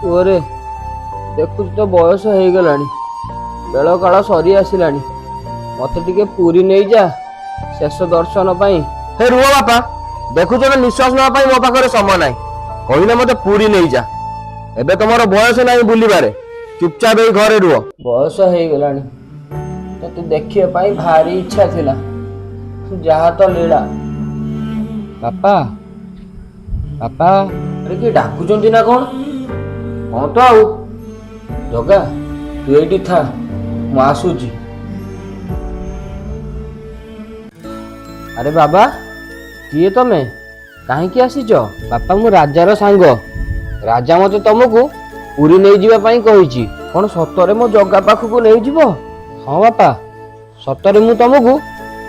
ପୁଅରେ ଦେଖୁଛୁ ତ ବୟସ ହେଇଗଲାଣି, ବେଳ କାଳ ସରି ଆସିଲାଣି, ମତେ ଟିକେ ପୁରୀ ନେଇଯା ଶେଷ ଦର୍ଶନ ପାଇଁ। ହେ ରୁହ ବାପା, ଦେଖୁଛ ନା ନିଶ୍ୱାସ ନେବା ପାଇଁ ମୋ ପାଖରେ ସମୟ ନାହିଁ। କହିଲେ ମତେ ପୁରୀ ନେଇଯା। ଏବେ ତମର ବୟସ ନାହିଁ ବୁଲିବାରେ, ଚୁପଚାପ ଏଇ ଘରେ ରୁହ। ବୟସ ହେଇଗଲାଣି, ତତେ ଦେଖିବା ପାଇଁ ଭାରି ଇଚ୍ଛା ଥିଲା, ଯାହା ତ ଲୀଳା। ବାପା ବାପା, ଆରେ କିଏ ଡାକୁଛନ୍ତି ନା କଣ? ହଁ ତ ଆଉ। ଜଗା, ତୁ ଏଇଠି ଥା, ମୁଁ ଆସୁଛି। ଆରେ ବାବା, କିଏ ତମେ? କାହିଁକି ଆସିଛ? ବାପା, ମୁଁ ରାଜାର ସାଙ୍ଗ। ରାଜା ମତେ ତମକୁ ପୁରୀ ନେଇଯିବା ପାଇଁ କହିଛି। କଣ ସତରେ ମୋ ଜଗା ପାଖକୁ ନେଇଯିବ? ହଁ ବାପା, ସତରେ ମୁଁ ତମକୁ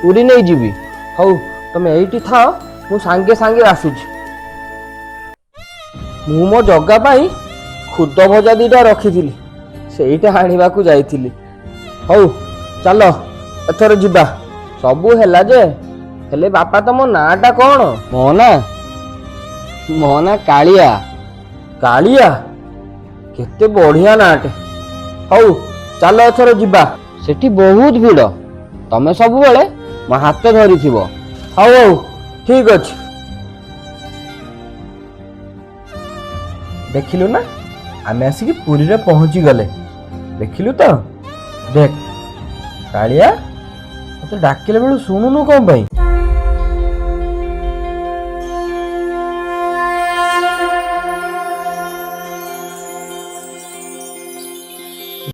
ପୁରୀ ନେଇଯିବି। ହଉ, ତମେ ଏଇଠି ଥାଅ, ମୁଁ ସାଙ୍ଗେ ସାଙ୍ଗେ ଆସୁଛି। ମୁଁ ମୋ ଜଗା ପାଇଁ ଖୁଦ ଭଜା ଦିଟା ରଖିଥିଲି, ସେଇଟା ଆଣିବାକୁ ଯାଇଥିଲି। ହଉ ଚାଲ ଏଥର ଯିବା। ସବୁ ହେଲା ଯେ, ହେଲେ ବାପା ତମ ନାଁଟା କଣ? ମୋ ନାଁ କାଳିଆ। କାଳିଆ? କେତେ ବଢିଆ ନାଁଟେ। ହଉ ଚାଲ ଏଥର ଯିବା। ସେଠି ବହୁତ ଭିଡ଼, ତମେ ସବୁବେଳେ ମୋ ହାତ ଧରିଥିବ। ହଉ ହଉ, ଠିକ ଅଛି। ଦେଖିଲୁ ନା, ଆମେ ଆସିକି ପୁରୀରେ ପହଞ୍ଚି ଗଲେ। ଦେଖିଲୁ ତ? ଦେଖ କାଳିଆ, ମତେ ଡାକିଲା ବେଳୁ ଶୁଣୁନୁ କଣ ପାଇଁ?